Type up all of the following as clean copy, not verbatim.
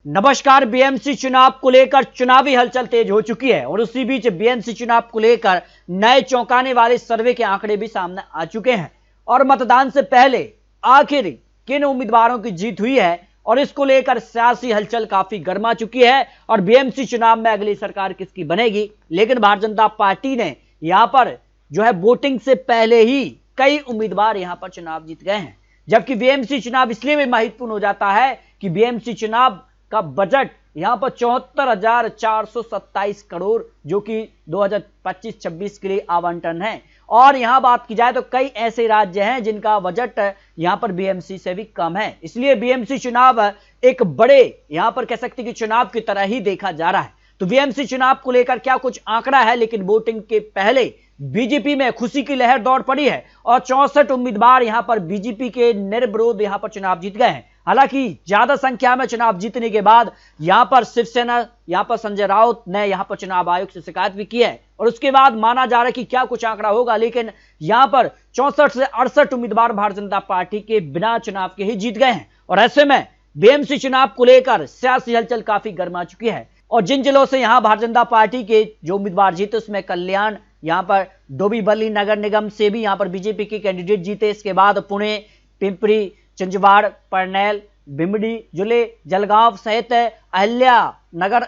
नमस्कार। बीएमसी चुनाव को लेकर चुनावी हलचल तेज हो चुकी है और उसी बीच बीएमसी चुनाव को लेकर नए चौंकाने वाले सर्वे के आंकड़े भी सामने आ चुके हैं और मतदान से पहले आखिर किन उम्मीदवारों की जीत हुई है और इसको लेकर सियासी हलचल काफी गर्मा चुकी है और बीएमसी चुनाव में अगली सरकार किसकी बनेगी। लेकिन भारतीय जनता पार्टी ने यहां पर जो है वोटिंग से पहले ही कई उम्मीदवार यहां पर चुनाव जीत गए हैं, जबकि बीएमसी चुनाव इसलिए भी महत्वपूर्ण हो जाता है कि बीएमसी चुनाव का बजट यहां पर 74,427 करोड़ जो कि 2025-26 के लिए आवंटन है। और यहां बात की जाए तो कई ऐसे राज्य हैं जिनका बजट यहां पर बीएमसी से भी कम है, इसलिए बीएमसी चुनाव एक बड़े यहां पर कह सकते कि चुनाव की तरह ही देखा जा रहा है। तो बीएमसी चुनाव को लेकर क्या कुछ आंकड़ा है, लेकिन वोटिंग के पहले बीजेपी में खुशी की लहर दौड़ पड़ी है और 64 उम्मीदवार यहां पर बीजेपी के निर्विरोध यहां पर चुनाव जीत गए हैं। हालांकि ज्यादा संख्या में चुनाव जीतने के बाद यहां पर शिवसेना यहां पर संजय राउत ने यहां पर चुनाव आयोग से शिकायत भी की है और उसके बाद माना जा रहा है कि क्या कुछ आंकड़ा होगा, लेकिन यहां पर 64 से 68 उम्मीदवार भारतीय जनता पार्टी के बिना चुनाव के ही जीत गए हैं और ऐसे में बीएमसी चुनाव को लेकर सियासी हलचल काफी गर्मा चुकी है। और जिन जिलों से यहां भारतीय जनता पार्टी के जो उम्मीदवार जीते उसमें कल्याण, यहां पर डोंबिवली नगर निगम से भी यहां पर बीजेपी के कैंडिडेट जीते। इसके बाद पुणे, पिंपरी चिंचवाड़, परनेल, भिमडी, जुले, जलगांव सहित अहिल्या नगर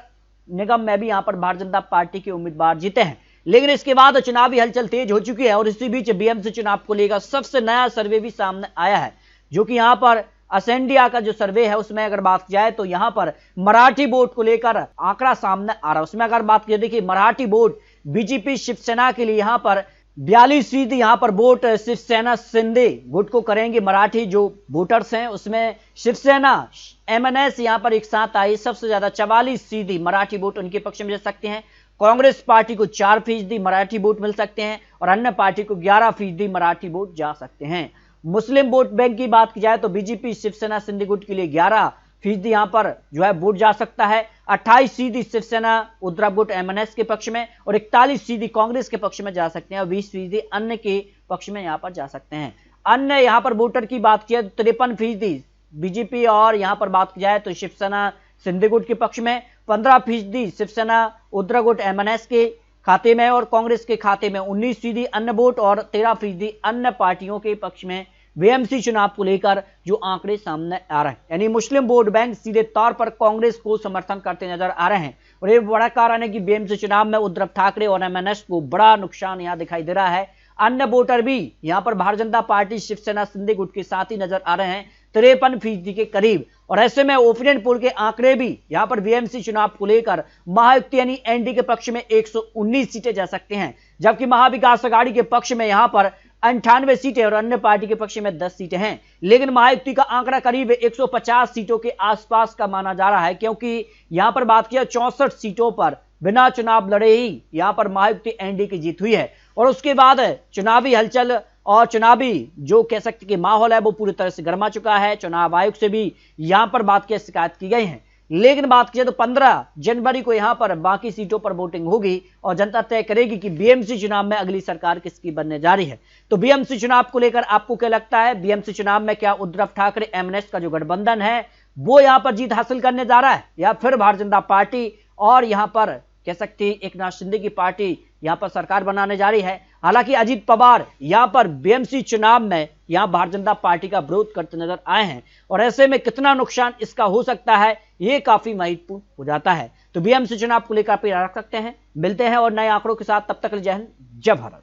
निगम में भी यहां पर भारतीय जनता पार्टी के उम्मीदवार जीते हैं। लेकिन इसके बाद चुनावी हलचल तेज हो चुकी है और इसी बीच बीएमसी चुनाव को लेकर सबसे नया सर्वे भी सामने आया है, जो कि यहां पर असेंडिया का जो सर्वे है उसमें अगर बात की जाए तो यहां पर मराठी वोट को लेकर आंकड़ा सामने आ रहा है। उसमें अगर बात की देखिए मराठी वोट बीजेपी शिवसेना के लिए यहां पर 42% यहां पर वोट शिवसेना शिंदे गुट को करेंगे। मराठी जो वोटर्स हैं उसमें शिवसेना एमएनएस यहां पर एक साथ आई, सबसे ज्यादा 44% मराठी वोट उनके पक्ष में जा सकते हैं। कांग्रेस पार्टी को 4% मराठी वोट मिल सकते हैं और अन्य पार्टी को 11% मराठी वोट जा सकते हैं। मुस्लिम वोट बैंक की बात की जाए तो बीजेपी शिवसेना शिंदे गुट के लिए 11% यहां पर जो है वोट जा सकता है। 28% शिवसेना उद्धव गुट एमएनएस के पक्ष में और 41% कांग्रेस के पक्ष में जा सकते हैं और 20% अन्य के पक्ष में यहां पर जा सकते हैं। अन्य यहां पर वोटर की बात की तो 53% बीजेपी और यहां पर बात की जाए तो शिवसेना शिंदे गुट के पक्ष में, 15% शिवसेना उद्धव गुट एमएनएस के खाते में और कांग्रेस के खाते में 19% अन्य वोट और 13% अन्य पार्टियों के पक्ष में बीएमसी चुनाव को लेकर जो आंकड़े सामने आ रहे हैं। यानी मुस्लिम वोट बैंक सीधे तौर पर कांग्रेस को समर्थन करते नजर आ रहे हैं और ये बड़ा कारण है कि बीएमसी चुनाव में उद्धव ठाकरे और एमएनएस को बड़ा नुकसान यहां दिखाई दे रहा है। अन्य वोटर भी यहां पर भारतीय जनता पार्टी शिवसेना शिंदे गुट के साथ ही नजर आ रहे हैं 53% के करीब। और ऐसे में ओपिनियन पोल के आंकड़े भी यहां पर बीएमसी चुनाव को लेकर महायुति यानी एनडीए के पक्ष में 119 सीटें जा सकते हैं, जबकि महाविकास अघाड़ी के पक्ष में यहां पर 98 सीटें और अन्य पार्टी के पक्ष में 10 सीटें हैं। लेकिन महायुति का आंकड़ा करीब 150 सीटों के आसपास का माना जा रहा है, क्योंकि यहां पर बात किया 64 सीटों पर बिना चुनाव लड़े ही यहां पर महायुति एनडीए की जीत हुई है। और उसके बाद चुनावी हलचल और चुनावी जो कह सकते कि माहौल है वो पूरी तरह से गर्मा चुका है। चुनाव आयोग से भी यहां पर बात की शिकायत की गई है। लेकिन बात की तो 15 जनवरी को यहां पर बाकी सीटों पर वोटिंग होगी और जनता तय करेगी कि बीएमसी चुनाव में अगली सरकार किसकी बनने जा रही है। तो बीएमसी चुनाव को लेकर आपको क्या लगता है? बीएमसी चुनाव में क्या उद्धव ठाकरे एमएनएस का जो गठबंधन है वो यहां पर जीत हासिल करने जा रहा है या फिर भारतीय जनता पार्टी और यहां पर कह सकते एकनाथ शिंदे की पार्टी यहां पर सरकार बनाने जा रही है? हालांकि अजीत पवार यहां पर बीएमसी चुनाव में यहां भारतीय जनता पार्टी का विरोध करते नजर आए हैं और ऐसे में कितना नुकसान इसका हो सकता है ये काफी महत्वपूर्ण हो जाता है। तो बीएमसी चुनाव को लेकर आप रख सकते हैं। मिलते हैं और नए आंकड़ों के साथ, तब तक जय हिंद जय भारत।